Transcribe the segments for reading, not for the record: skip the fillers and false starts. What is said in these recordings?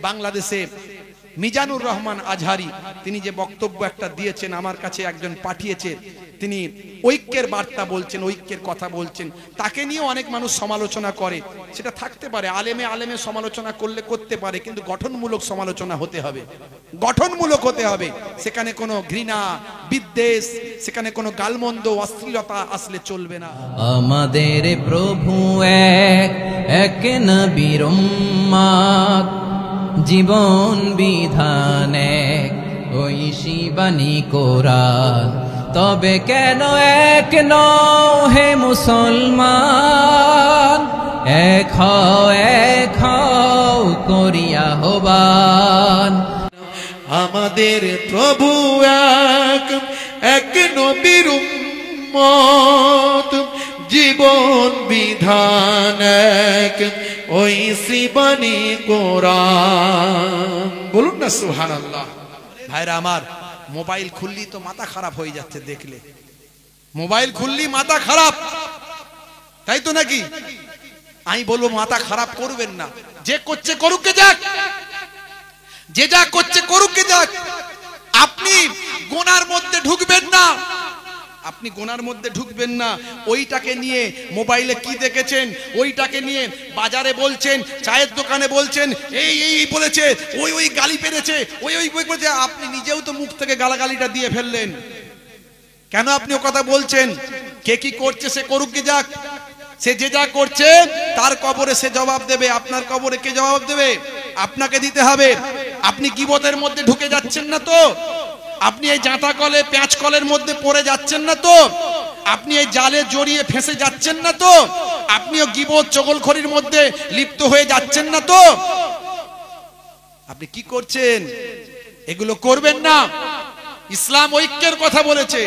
বাংলাদেশে মিজানুর রহমান আজহারি তিনি যে বক্তব্য একটা দিয়েছেন, আমার কাছে একজন পাঠিয়েছে, তিনি ঐক্যের বার্তা বলছেন, ঐক্যের কথা বলছেন, তাকে নিয়ে অনেক মানুষ সমালোচনা করে। সেটা থাকতে পারে, আলেমে সমালোচনা করলে করতে পারে, কিন্তু গঠনমূলক সমালোচনা হতে হবে, গঠনমূলক হতে হবে। সেখানে কোনো ঘৃণা, বিদ্বেষ, সেখানে কোনো গালমন্দ, অশ্লীলতা আসলে চলবে না। আমাদের প্রভু এক নবীর উম্মত, জীবন বিধান এক, ওই শিবানী কোরআন। তবে কেন এক নও হে মুসলমান, এক হও করিয়া আহ্বান। আমাদের প্রভু এক নবীর উম্মত, জীবন বিধান এক, ওই শিবানী কোরআন। বলুন না সুবহানাল্লাহ। ভাইরা আমার, মোবাইল খুললি তো মাথা খারাপ হয়ে যাচ্ছে, দেখলে মোবাইল খুললি মাথা খারাপ, তাই তো নাকি? আমি বলবো মাথা খারাপ করবেন না, যে করছে করুকে যাক, যে যা করছে করুকে যাক। আপনি গোনার মধ্যে ঢুকবেন না, আপনি গোনার মধ্যে ঢুকবেন না। ওইটাকে নিয়ে মোবাইলে কি দেখেছেন, ওইটাকে নিয়ে বাজারে বলছেন, চায়ের দোকানে বলছেন, এই বলেছে, ওই গালি পেরেছে, ওই বলেছে। আপনি নিজেও তো মুখ থেকে গালাগালিটা দিয়ে ফেললেন। কেন আপনি ও কথা বলছেন? কে কি করছে সে করুক গে যাক, সে যে যা করছে তার কবরে সে জবাব দেবে। আপনার কবরে কে জবাব দেবে? আপনাকে দিতে হবে। আপনি গীবতের মধ্যে ঢুকে যাচ্ছেন না তো? আপনি এই জাঁতা কলে, পেঁয়াজ কলের মধ্যে পড়ে যাচ্ছেন না তো? আপনি এই জালে জড়িয়ে ফেঁসে যাচ্ছেন না তো? আপনিও গীবত, চগলখড়ির মধ্যে লিপ্ত হয়ে যাচ্ছেন না তো? আপনি কি করছেন? এগুলো করবেন না। ইসলাম ঐক্যের কথা বলেছে,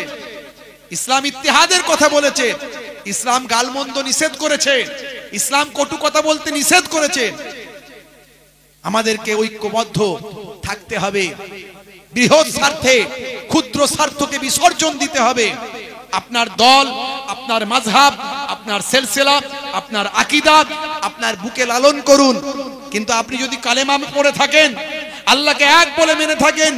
ইসলাম ইত্তেহাদের কথা বলেছে, ইসলাম গালমন্দ নিষেধ করেছে, ইসলাম কটু কথা বলতে নিষেধ করেছে। আমাদেরকে ঐক্যবদ্ধ থাকতে হবে। বৃহৎ স্বার্থে ক্ষুদ্র স্বার্থকে বিসর্জন দিতে হবে। আপনার দল, আপনার মাযহাব, আপনার সিলসিলা, আপনার আকীদা আপনার বুকে লালন করুন। কিন্তু আপনি যদি কালেমা পড়ে থাকেন, আল্লাহকে এক বলে মেনে থাকেন,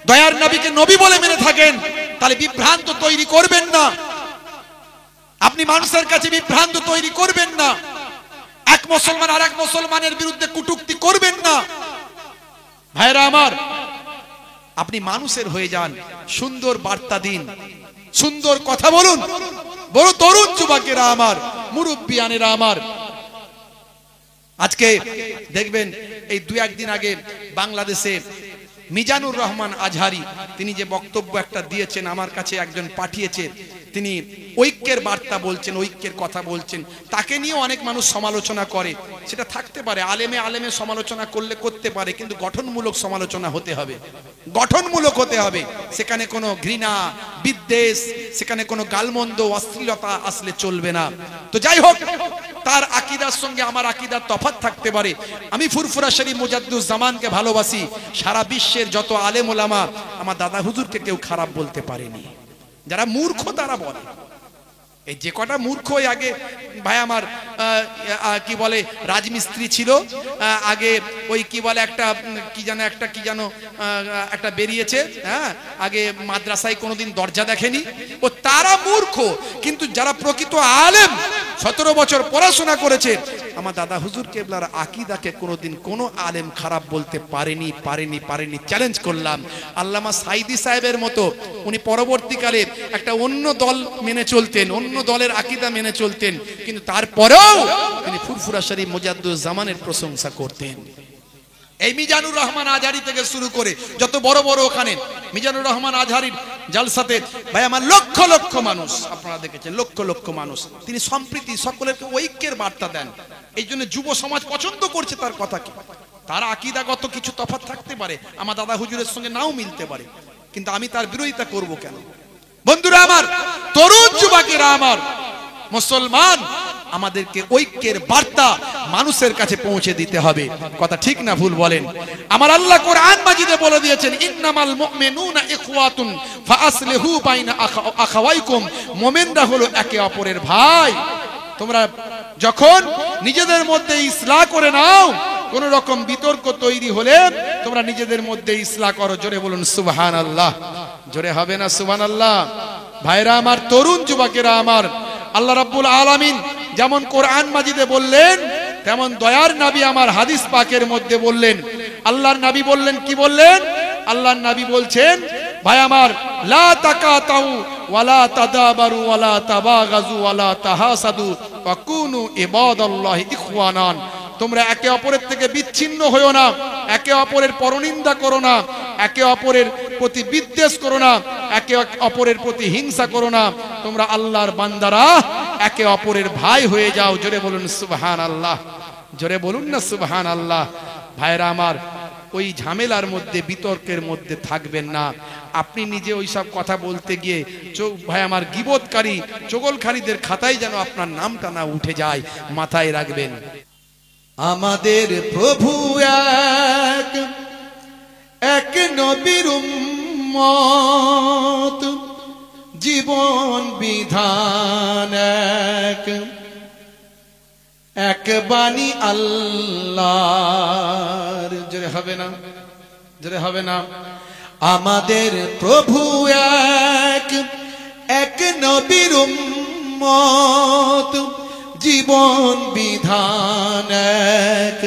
দয়ার নবীকে নবী বলে মেনে থাকেন, তাহলে বিভ্রান্ত তৈরি করবেন না। আপনি মানুষের কাছে বিভ্রান্ত তৈরি করবেন না। এক মুসলমান আর এক মুসলমানের বিরুদ্ধে কটূক্তি করবেন না। ভাইরা আমার, আপনি মানুষের হয়ে যান, সুন্দর বার্তা দিন, সুন্দর কথা বলুন। বড় তরুণ যুবকেরা আমার, মুরব্বিয়ানেরা আমার, আজকে দেখবেন এই দু একদিন আগে বাংলাদেশে মিজানুর রহমান আজহারি তিনি যে বক্তব্য একটা দিয়েছেন, আমার কাছে একজন পাঠিয়েছে, তিনি ঐক্যের বার্তা বলছেন, ঐক্যের কথা বলছেন, তাকে নিয়ে অনেক মানুষ সমালোচনা করে। সেটা থাকতে পারে, আলেমে সমালোচনা করলে করতে পারে, কিন্তু গঠনমূলক সমালোচনা হতে হবে, গঠনমূলক হতে হবে। সেখানে কোনো ঘৃণা, বিদ্বেষ, সেখানে কোনো গালমন্দ, অশ্লীলতা আসলে চলবে না। তো যাই হোক, তার আকীদার সঙ্গে আমার আকীদার তফাৎ থাকতে পারে। আমি ফুরফুরা শরীফ মুজাদ্দুজ্জামানকে ভালোবাসি। সারা বিশ্বের যত আলেম ওলামা আমার দাদা হুজুরকে কেউ খারাপ বলতে পারেনি। যারা মূর্খ তারা বলে, এই যে কটা মূর্খ, আগে ভাই আমার কি বলে রাজমিস্ত্রি ছিল, আগে ওই কি বলে একটা একটা বেরিয়েছে, হ্যাঁ, আগে মাদ্রাসায় কোনোদিন দরজা দেখেনি, ও তারা মূর্খ। কিন্তু যারা প্রকৃত আলেম, 17 বছর পড়াশোনা করেছে, আমার দাদা হুজুর কেবলার আকীদাকে কোনোদিন কোনো আলেম খারাপ বলতে পারেনি। চ্যালেঞ্জ করলাম। আল্লামা সাইদি সাহেবের মতো উনি পরবর্তীকালে একটা অন্য দল মেনে চলতেন, অন্য দলের আকীদা মেনে চলতেন, কিন্তু তারপরেও তিনি ফুরফুরা শরীফ মুজাদ্দুজ্জামানের প্রশংসা করতেন। এই মিজানুর রহমান আজহারি থেকে শুরু করে যত বড় বড় ওখানে মিজানুর রহমান আজহারির জালসাতে ভাই আমার লক্ষ লক্ষ মানুষ, আপনারা দেখেছেন লক্ষ লক্ষ মানুষ, তিনি সম্প্রীতি, সকলের ঐক্যের বার্তা দেন। এই জন্য যুব সমাজ পছন্দ করছে তার কথাকে। তার আকীদাগত কিছু তফাৎ থাকতে পারে, আমার দাদা হুজুরের সঙ্গে নাও মিলতে পারে, কিন্তু আমি তার বিরোধিতা করব কেন? বন্ধুরা আমার, তরুণ যুবকেরা আমার, মুসলমান, আমাদেরকে ঐক্যের বার্তা মানুষের কাছে পৌঁছে দিতে হবে। কথা ঠিক না ভুল বলেন? আমার আল্লাহ কোরআন মাজিদে বলে দিয়েছেন, ইন্নামাল মুমিনুনা ইখওয়াতুন ফাআসলিহু বাইনা আখাওয়াইকুম, মুমিনরা হলো একে অপরের ভাই। তোমরা যখন নিজেদের মধ্যে ইসলাহ করে নাও, কোন রকম বিতর্ক তৈরি হলে তোমরা নিজেদের মধ্যে ইসলাহ করো। জোরে বলুন সুবহানাল্লাহ। জোরে হবে না সুবহানাল্লাহ? ভাইরা আমার, তরুণ যুবকেরা আমার, আল্লাহ রাব্বুল আলামিন যেমন কোরআন মাজিদে বললেন, তেমন দয়ার নবী আমার হাদিস পাকের মধ্যে বললেন। আল্লাহর নবী বললেন, কি বললেন? আল্লাহর নবী বলছেন, ভাই আমার, লা তাকাতাউ ওয়ালা তাদাবারু ওয়ালা তাবাগাজু ওয়ালা তাহাসাদু ওয়াকুনু ইবাদাল্লাহি ইখওয়ানান। তোমরা একে অপরের থেকে বিচ্ছিন্ন হইও না, একে অপরের পরনিন্দা করো না, একে অপরের প্রতি বিদ্বেষ করো না, একে অপরের প্রতি হিংসা করো না। তোমরা আল্লাহর বান্দারা, একে অপরের ভাই হয়ে যাও। জোরে বলুন সুবহানাল্লাহ। জোরে বলুন না সুবহানাল্লাহ। ভাইরা আমার, ওই ঝামেলার মধ্যে, বিতর্কের মধ্যে থাকবেন না। আপনি নিজে ওই সব কথা বলতে গিয়ে ভাই আমার, গীবতকারী চগলখারীদের খাতায় যেন আপনার নামটা না উঠে যায়, মাথায় রাখবেন। আমাদের প্রভু এক, এক নবীর উম্মত, জীবন বিধান এক, এক বাণী আল্লাহর। জোরে হবে না? জোরে হবে না? আমাদের প্রভু এক, এক নবীর উম্মত, জীবন বিধান এক,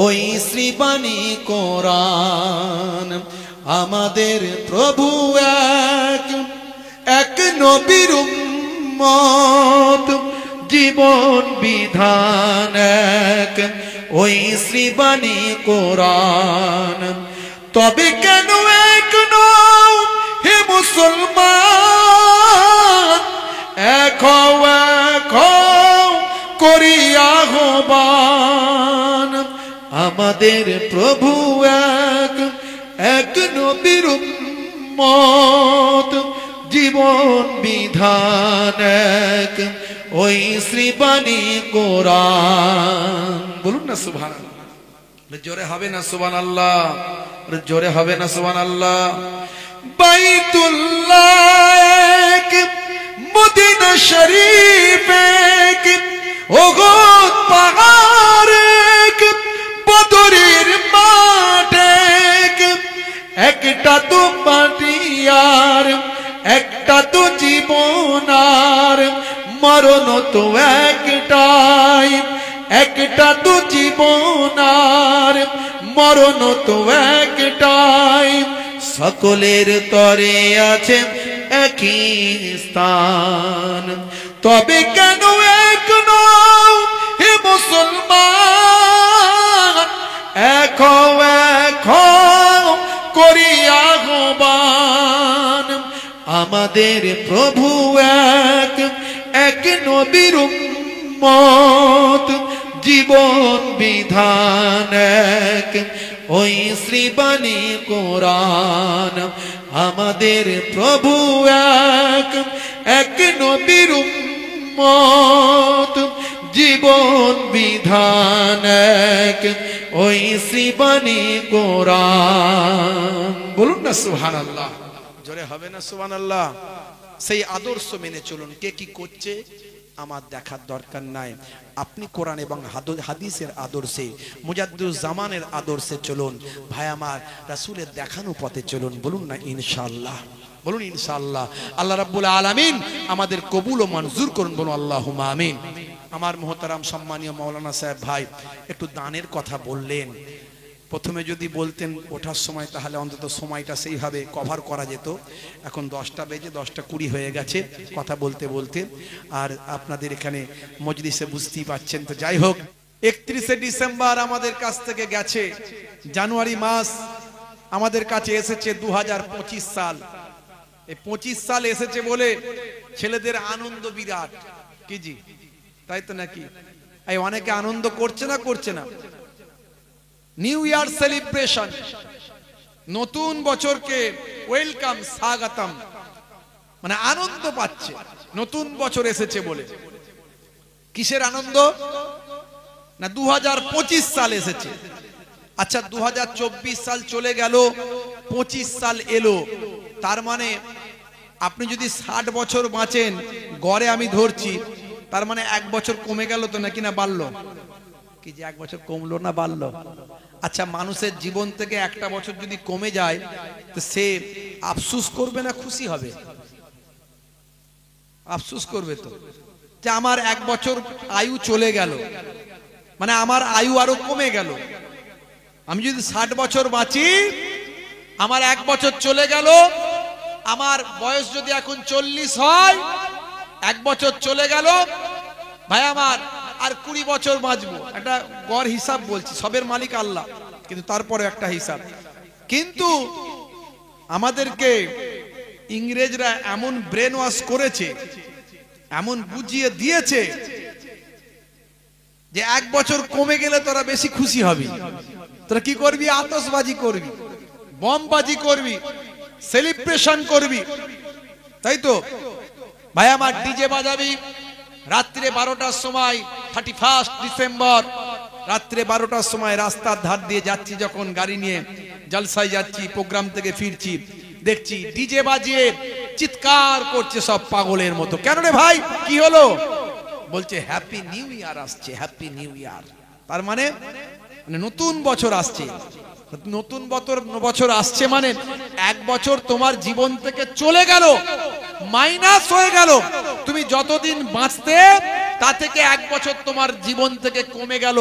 ওই শ্রীবাণী কোরআন। আমাদের প্রভু এক, এক নবীর উম্মত, জীবন বিধান এক, ওই শ্রীবাণী কোরআন। তবে কেন এক নও হে মুসলমান, এক এক করিয়া আহ্বান। আমাদের প্রভু এক, এক নবীর উম্মত, জীবন বিধান এক, ওই শ্রীবাণী কোরআন। বলুন না সুবহানাল্লাহ। জোরে হবে না সুবহানাল্লাহ? জোরে হবে না সুবহানাল্লাহ? বাইতুল্লাহ এক, মদিনা শরীফ এক, ওহদ পাহাড় এক, বদরের মাঠ এক, একটা তো পাটিয়ার, একটা তো জীবনার, মরণ তো একটাই, একটা তো জীবনার, মরণ তো একটাই। সকলের তরে আছে একই স্থান। তবে কেন এক নও হে মুসলমান, এক এক করিয়া আহ্বান। আমাদের প্রভু এক, এক নবীর উম্মত, জীবন বিধান এক, ওই শ্রীবাণী কোরআন। আমাদের প্রভু এক, এক নবীর উম্মত, জীবন বিধান এক, ওই শ্রীবাণী কোরআন। বলুন না সুবহানাল্লাহ। জোরে হবে না সুবহানাল্লাহ? সেই আদর্শ মেনে চলুন। কে কি করছে আমার দেখার দরকার নাই। আপনি কোরআন এবং হাদিসের আদর্শে, মুজাদ্দিদুজ্জামানের আদর্শে চলুন। ভাই আমার, রাসূলের দেখানো পথে চলুন। বলুন না ইনশাআল্লাহ। বলুন ইনশাআল্লাহ। আল্লাহ রাব্বুল আলামিন আমাদের কবুল ও মঞ্জুর করুন। বলুন আল্লাহুম্মা আমিন। আমার মুহতারাম সম্মানীয় মাওলানা সাহেব ভাই একটু দানের কথা বললেন। প্রথমে যদি বলতেন ওঠার সময়, তাহলে অন্তত সময়টা সেইভাবে কভার করা যেত। এখন 10টা বেজে 10টা 20 হয়ে গেছে কথা বলতে বলতে। আর আপনাদের এখানে মজলিসে বুঝতেই পাচ্ছেন। তো যাই হোক, 31শে ডিসেম্বর আমাদের কাছ থেকে গেছে। জানুয়ারি মাস আমাদের কাছে এসেছে 2025 সাল। এই 25 সাল এসেছে বলে ছেলেদের আনন্দ বিরাট। কি জি, তাই তো নাকি? এই অনেকে আনন্দ করছে না, করছে না? নিউ ইয়ার সেলিব্রেশন, নতুন বছরকে ওয়েলকাম, স্বাগতম, মানে আনন্দ পাচ্ছে নতুন বছর এসেছে বলে। কিসের আনন্দ? না 2025 সাল এসেছে। আচ্ছা 2024 সাল চলে গেল, 25 সাল এলো। তার মানে আপনি যদি 60 বছর বাঁচেন, গড়ে আমি ধরছি, তার মানে 1 বছর কমে গেল তো নাকি না বাড়লো? কি যে 1 বছর কমলো না বাড়লো? আচ্ছা, মানুষের জীবন থেকে একটা বছর যদি কমে যায় তো সে আফসোস করবে না খুশি হবে? আফসোস করবে তো, যে আমার 1 বছর আয়ু চলে গেল, মানে আমার আয়ু আরো কমে গেল। আমি যদি 60 বছর বাঁচি, আমার 1 বছর চলে গেল, আমার বয়স যদি এখন 40 হয়, 1 বছর চলে গেল, ভাই আমার আর 20 বছর বাঁচবো। একটা গড় হিসাব বলছি, সবের মালিক আল্লাহ, কিন্তু তারপরে একটা হিসাব। কিন্তু আমাদেরকে ইংরেজরা এমন ব্রেন ওয়াশ করেছে, এমন বুঝিয়ে দিয়েছে যে 1 বছর কমে গেলে তোরা বেশি খুশি হবি। তোরা কি করবি? আতশবাজি করবি, বমবাজি করবি, সেলিব্রেশন করবি, তাই তো? ভাই আমার ডিজে বাজাবি রাত্রে 12টার সময়, 31 ডিসেম্বর রাত্রে 12টার সময় রাস্তার ধার দিয়ে যাচ্ছি, যখন গাড়ি নিয়ে জলসায় যাচ্ছি, প্রোগ্রাম থেকে ফিরছি, দেখছি ডিজে বাজিয়ে চিৎকার করছে সব পাগলের মতো। কেন রে ভাই, কি হলো? বলছে হ্যাপি নিউ ইয়ার আসছে, হ্যাপি নিউ ইয়ার। তার মানে নতুন বছর আসছে। নতুন বছর আসছে মানে 1 বছর তোমার জীবন থেকে চলে গেল, মাইনাস হয়ে গেল। তুমি যতদিন বাঁচতে, তা থেকে 1 বছর তোমার জীবন থেকে কমে গেল।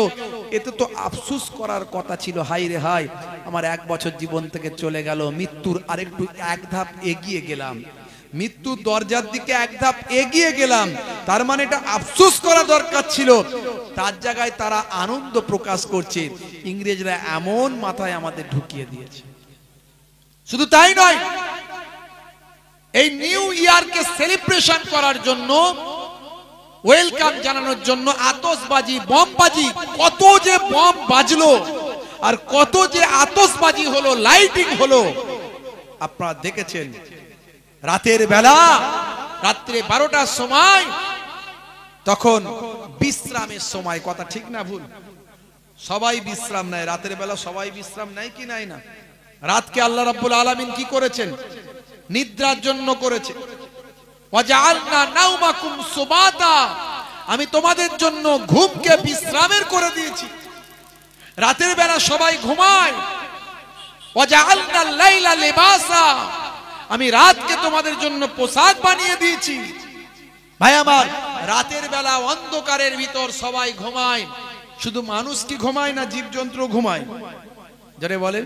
এতে তো আফসোস করার কথা ছিল, হাই রে হাই, আমার 1 বছর জীবন থেকে চলে গেল। মৃত্যুর আরেকটু 1 ধাপ এগিয়ে গেলাম, মৃত্যুর দরজার দিকে 1 ধাপ এগিয়ে গেলাম। তার মানে এটা আফসোস করা দরকার ছিল, তার জায়গায় তারা আনন্দ প্রকাশ করছে। ইংরেজরা এমন মাথায় আমাদের ঢুকিয়ে দিয়েছে। শুধু তাই নয়, এই নিউ ইয়ারকে সেলিব্রেশন করার জন্য, ওয়েলকাম জানানোর জন্য আতশবাজি, বমবাজি, কত যে বম বাজলো আর কত যে আতশবাজি হলো, লাইটিং হলো, আপনারা দেখেছেন। রাতের বেলা, রাত্রে 12টার সময়, তখন বিশ্রামের সময়, কথা ঠিক না ভুল? সবাই বিশ্রাম নেয় রাতের বেলা, সবাই বিশ্রাম নেয় কি নাই না? রাতকে আল্লাহ রাব্বুল আলামিন কি করেছেন? নিদ্রার জন্য করেছে। ওয়াজআলনা নাওমাকুম সুবাতা, আমি তোমাদের জন্য ঘুমকে বিশ্রামের করে দিয়েছি। রাতের বেলা সবাই ঘুমায়। ওয়াজআলনা লাইলা লিবাসা, আমি রাতকে তোমাদের জন্য পোশাক বানিয়ে দিয়েছি। ভাই আমার, রাতের বেলা অন্ধকারের ভিতর সবাই ঘুমায়। শুধু মানুষ কি ঘুমায় না, জীবজন্তু ঘুমায়? যারে বলেন,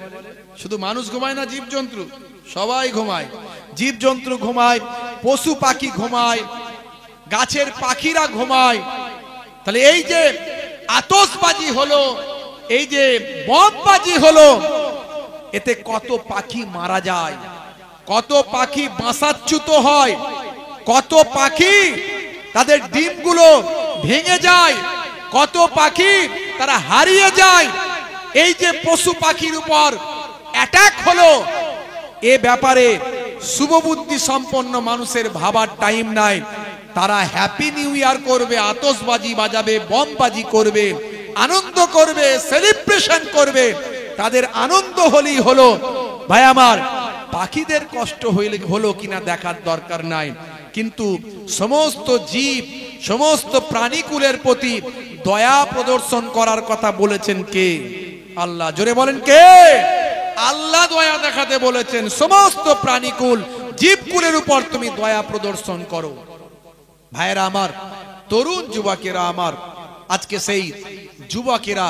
শুধু মানুষ ঘুমায় না, জীবজন্তু সবাই ঘুমায়। জীবজন্তু ঘুমায়, পশু পাখি ঘুমায়, গাছের পাখিরা ঘুমায়। তাহলে এই যে আতশবাজি হলো, এই যে বমবাজি হলো, এতে কত পাখি মারা যায়, কত পাখি বাসাচ্যুত হয়, কত পাখি তাদের ডিমগুলো ভেঙে যায়, কত পাখি তারা হারিয়ে যায়। এই যে পশু পাখির উপর অ্যাটাক হলো, এ ব্যাপারে শুভবুদ্ধি সম্পন্ন মানুষের ভাবার টাইম নাই। তারা হ্যাপি নিউ ইয়ার করবে, আতশবাজি বাজাবে, বমবাজি করবে, আনন্দ করবে, সেলিব্রেশন করবে। তাদের আনন্দ হলেই হলো। ভাই আমার, পাখিদের কষ্ট হলো কিনা দেখার দরকার নাই, কিন্তু সমস্ত জীব, সমস্ত প্রাণীকুলের প্রতি দয়া প্রদর্শন করার কথা বলেছেন কে? আল্লাহ। জোরে বলেন কে? আল্লাহ দয়া দেখাতে বলেছেন। সমস্ত প্রাণীকুল, জীবকুলের উপর তুমি দয়া প্রদর্শন করো। ভাইরা আমার, তরুণ যুবকেরা আমার, আজকে সেই যুবকেরা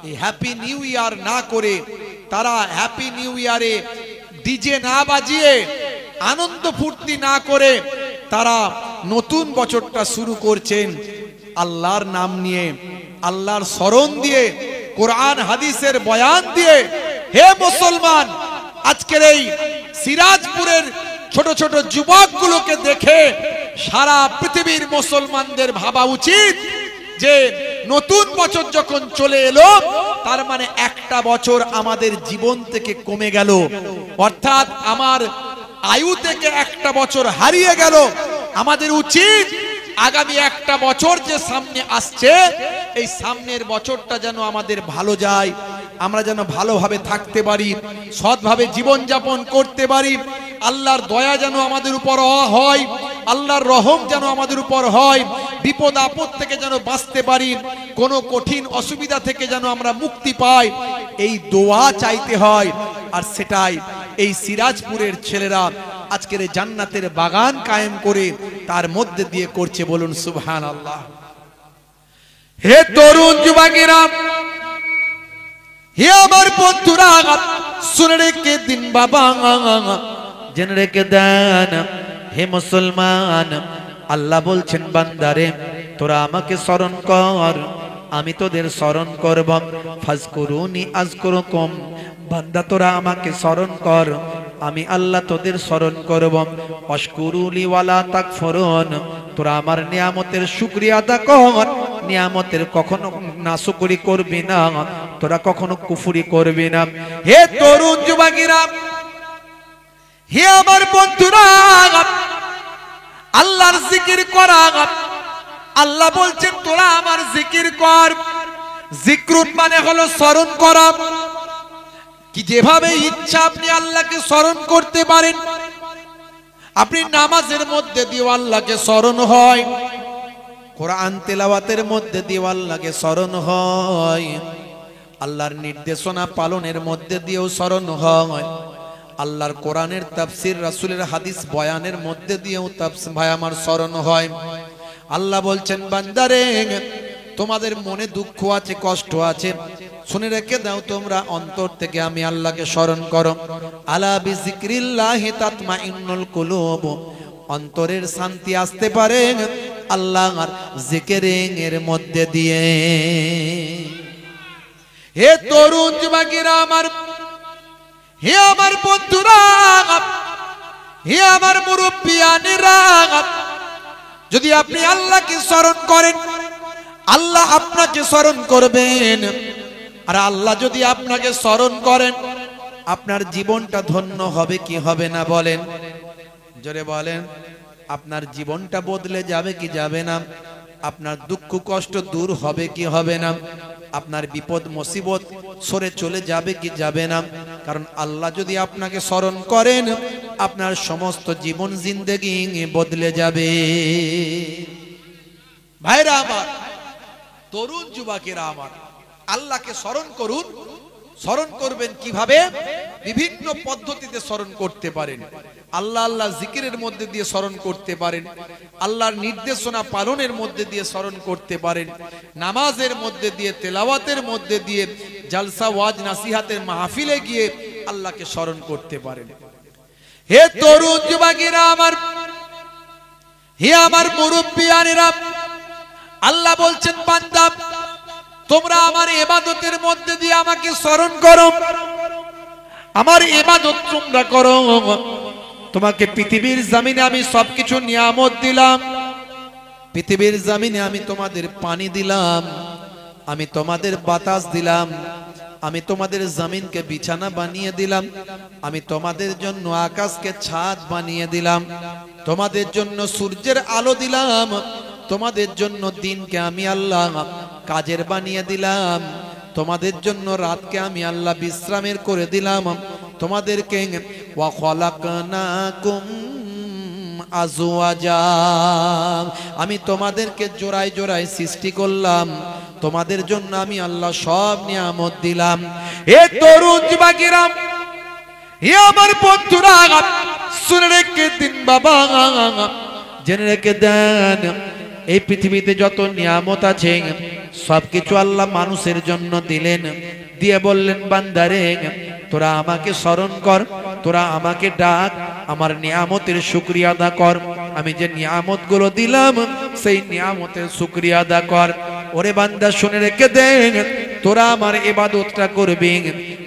এই হ্যাপি নিউ ইয়ার না করে, তারা হ্যাপি নিউ ইয়ারে ডিজে না বাজিয়ে, আনন্দ ফুর্তি না করে, তারা নতুন বছরটা শুরু করছেন আল্লাহর নাম নিয়ে, আল্লাহর স্মরণ দিয়ে, কোরআন হাদিসের বয়ান দিয়ে। হে মুসলমান, আজকের এই সিরাজপুরের ছোট ছোট যুবকগুলোকে দেখে সারা পৃথিবীর মুসলমানদের ভাবা উচিত যে নতুন বছর যখন চলে এলো, তার মানে একটা বছর আমাদের জীবন থেকে কমে গেল, অর্থাৎ আমার আয়ু থেকে একটা বছর হারিয়ে গেল। আমাদের উচিত আগামী একটা বছর যে সামনে আসছে, এই সামনের বছরটা যেন আমাদের ভালো যায়, আমরা যেন ভালোভাবে থাকতে পারি, সৎভাবে জীবন যাপন করতে পারি, আল্লাহর দয়া যেন আমাদের উপর হয়, আল্লাহর রহম যেন আমাদের উপর হয়, বিপদ আপদ থেকে যেন বাঁচতে পারি, কোনো কঠিন অসুবিধা থেকে যেন আমরা মুক্তি পাই, এই দোয়া চাইতে হয়। আর সেটাই এই সিরাজপুরের ছেলেরা আজকের জান্নাতের বাগান কায়েম করে তার মধ্যে দিয়ে করছে। বলুন সুবহানাল্লাহ। হে তরুণ যুবকেরা, হে আমার বন্ধুরা, শুনে রেখে দিন বাবা, জেনে রেখে দেন হে মুসলমান, আল্লাহ বলছেন বান্দারে তোরা আমাকে স্মরণ কর, আমি তোদের স্মরণ করব। ফাজকুরুনি আযকুরুকুম, বান্দা তোরা আমাকে স্মরণ কর, আমি আল্লাহ তোদের স্মরণ করব। ওয়াশকুরুলি ওয়ালা তাকফুরুন, তোরা আমার নিয়ামতের শুকরিয়া আদা কর, নিয়ামতের কখনো নাশুকরি করবি না, তোরা কখনো কুফরি করবি না। হে তরুণ যুবকেরা, হে আমার বন্ধুরা, আল্লাহর জিকির করা। আল্লাহ বলছেন তোরা আমার জিকির কর। জিক্রুন মানে হলো স্মরণ করা। কি যেভাবে ইচ্ছা আপনি আল্লাহকে স্মরণ করতে পারেন। আপনি নামাজের মধ্যে দিয়ে আল্লাহকে স্মরণ হয়, কোরআন তেলাওয়াতের মধ্যে দিয়ে আল্লাহকে স্মরণ হয়, আল্লাহর নির্দেশনা পালনের মধ্যে দিয়েও স্মরণ হয়, আল্লাহর কোরআনের তাফসীর রাসূলের হাদিস বয়ানের মধ্যে দিয়েও ভাই আমার স্মরণ হয়। আল্লাহ বলছেন বান্দারে তোমাদের মনে দুঃখ আছে, কষ্ট আছে, শুনে রেখে দাও, তোমরা অন্তর থেকে আমি আল্লাহকে স্মরণ করো। আলা বিযিকরিল্লাহি তাতমাইন্নুল কুলুব, অন্তরের শান্তি আসতে পারে আল্লাহর জিকিরের মধ্যে দিয়ে। হে তরুণ যুবকেরা আমার, হে আমার বন্ধুরা, হে আমার মুরব্বিয়ানেরা, যদি আপনি আল্লাহকে স্মরণ করেন আল্লাহ আপনাকে স্মরণ করবেন। আর আল্লাহ যদি আপনাকে স্মরণ করেন আপনার জীবনটা ধন্য হবে কি হবে না বলেন? জোরে বলেন। আপনার জীবনটা বদলে যাবে কি যাবে না? আপনার দুঃখ কষ্ট দূর হবে কি হবে না? আপনার বিপদ মুসিবত সরে চলে যাবে কি যাবে না? কারণ আল্লাহ যদি আপনাকে স্মরণ করেন আপনার সমস্ত জীবন জিন্দেগি বদলে যাবে। ভাইরা আমার, তরুণ যুবকেরা আমার, আল্লাহকে স্মরণ করুন। স্মরণ করবেন কিভাবে? বিভিন্ন পদ্ধতিতে স্মরণ করতে পারেন। আল্লাহ আল্লাহ জিকিরের মধ্যে দিয়ে স্মরণ করতে পারেন, আল্লাহর নির্দেশনা পালনের মধ্যে দিয়ে স্মরণ করতে পারেন, নামাজের মধ্যে দিয়ে, তেলাওয়াতের মধ্যে দিয়ে, জালসা ওয়াজ নাসিহাতের মাহফিলে গিয়ে আল্লাহকে স্মরণ করতে পারেন। হে তরুণ যুবকেরা আমার, হে আমার মুরব্বিয়ানেরা, আল্লাহ বলছেন বান্দা তোমরা আমার ইবাদতের মধ্যে দিয়ে আমাকে স্মরণ করো, আমার ইবাদত তোমরা করো। তোমাকে পৃথিবীর জমিনে আমি সবকিছু নিয়ামত দিলাম, পৃথিবীর জমিনে আমি তোমাদের পানি দিলাম, আমি তোমাদের বাতাস দিলাম, আমি তোমাদের জমিনকে বিছানা বানিয়ে দিলাম, আমি তোমাদের জন্য আকাশকে ছাদ বানিয়ে দিলাম, তোমাদের জন্য সূর্যের আলো দিলাম, তোমাদের জন্য দিনকে আমি আল্লাহ কাজের বানিয়ে দিলাম, তোমাদের জন্য রাতকে আমি আল্লাহ বিশ্রামের করে দিলাম, তোমাদেরকে ওয়া খলাকনাকুম আজওয়াজা, আমি তোমাদেরকে জোড়ায় জোড়ায় সৃষ্টি করলাম, তোমাদের জন্য আমি আল্লাহ সব নিয়ামত দিলাম। হে তরুণ যুবকেরা, হে আমার বন্ধুরা, শুনে রেখে দিন বাবা, জেনে রেখে দেন এই পৃথিবীতে যত নিয়ামত আছে সবকিছু আল্লাহ মানুষের জন্য দিলেন। দিয়ে বললেন বান্দারে তোরা আমাকে স্মরণ কর, তোরা আমাকে ডাক, আমার নিয়ামতের শুকরিয়া আদা কর, আমি যে নিয়ামত গুলো দিলাম সেই নিয়ামতের শুকরিয়া আদা কর। ওরে বান্দা শুনে রেখে দে, তোরা আমার ইবাদতটা করবি,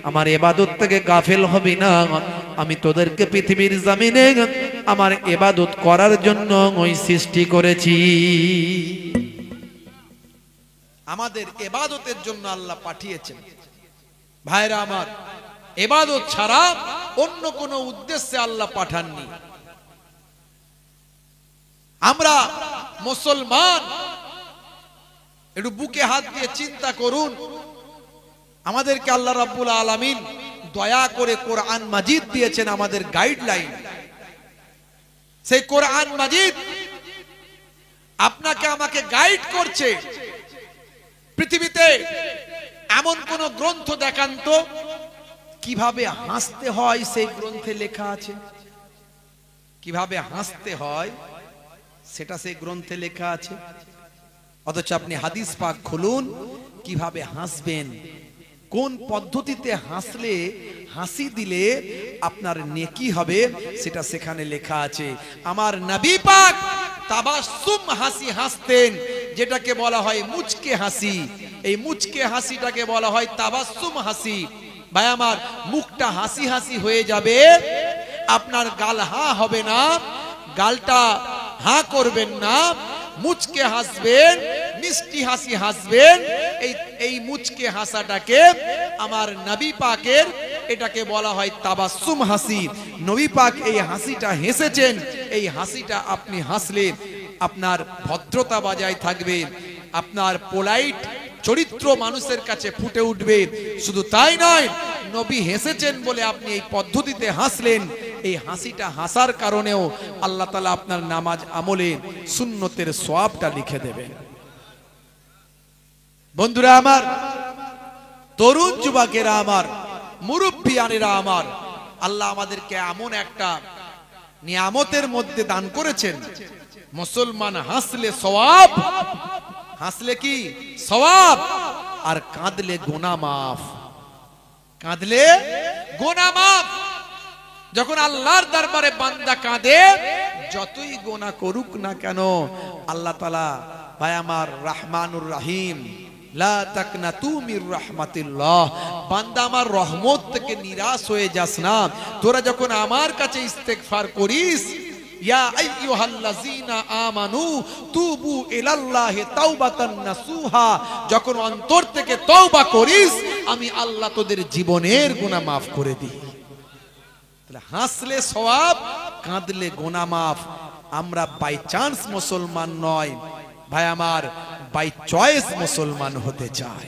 আমার ইবাদত থেকে গাফেল হবি না। আমি তোদেরকে পৃথিবীর জমিনে আমার ইবাদত করার জন্য ওই সৃষ্টি করেছি। আমাদের ইবাদতের জন্য আল্লাহ পাঠিয়েছেন। ভাইরা আমার, ইবাদত ছাড়া অন্য কোনো উদ্দেশ্যে আল্লাহ পাঠাননি। আমরা মুসলমান, একটু বুকে হাত দিয়ে চিন্তা করুন, আমাদেরকে আল্লাহ রাব্বুল আলামিন দয়া করে কোরআন মাজিদ দিয়েছেন আমাদের গাইডলাইন। সেই কোরআন মাজিদ আপনাকে আমাকে গাইড করছে। পৃথিবীতে এমন কোন গ্রন্থ দেখান তো কিভাবে হাসতে হয় সেই গ্রন্থে লেখা আছে। কিভাবে হাসতে হয় সেটা সেই গ্রন্থে লেখা আছে। অথচ আপনি হাদিস পাক খুলুন, কিভাবে হাসবেন, কোন পদ্ধতিতে হাসলে, হাসি দিলে আপনার নেকি হবে, সেটা সেখানে লেখা আছে। আমার নবী পাক তাবাসসুম হাসি হাসতেন, যেটাকে বলা হয় মুচকে হাসি। এই মুচকে হাসিটাকে বলা হয় তাবাসসুম হাসি। ভাই আমার, মুখটা হাসি হাসি হয়ে যাবে, আপনার গাল হা হবে না, গালটা হা করবেন না, মুচকে হাসবেন, মিষ্টি হাসি হাসবেন। এই মুচকে হাসাটাকে আমার নবী পাকের, এটাকে বলা হয় তাবাসসুম হাসি। নবী পাক এই হাসিটা হেসেছেন। এই হাসিটা আপনি হাসলে আপনার ভদ্রতা বজায় থাকবে, আপনার পোলাইট চরিত্র মানুষের কাছে ফুটে উঠবে। শুধু তাই নয়, নবী হেসেছেন বলে আপনি এই পদ্ধতিতে হাসলেন, এই হাসিটা হাসার কারণেও আল্লাহ তাআলা আপনার নামাজ আমলে সুন্নতের সওয়াবটা লিখে দেবেন। বন্ধুরা আমার, তরুণ যুবকেরা আমার, মুরব্বিয়ানেরা আমার, আল্লাহ আমাদেরকে এমন একটা নিয়ামতের মধ্যে দান করেছেন, মুসলমান হাসলে সওয়াব, হাসলে কি সওয়াব, আর কাঁদলে গুনাহ মাফ। কাঁদলে গুনাহ মাফ। যখন আল্লাহর দরবারে বান্দা কাঁদে, যতই গুনাহ করুক না কেন, আল্লাহ তাআলা ভাই আমার রহমানুর রহিম, লা তাকনাতু মির রাহমাতিল্লাহ, বান্দা আমার রহমত থেকে নিরাশ হয়ে যাস না। তোরা যখন আমার কাছে ইস্তেগফার করিস, ইয়া আইয়ুহাল্লাযীনা আমানু তুবু ইলাল্লাহি তাওবাতান নাসুহা, যখন অন্তর থেকে তওবা করিস, আমি আল্লাহ তোদের জীবনের গুনাহ মাফ করে দিই। তাহলে হাসলে সওয়াব, কাঁদলে গুনাহ মাফ। আমরা বাই চান্স মুসলমান নয় ভাই আমার, বাই চয়েস মুসলমান হতে চাই।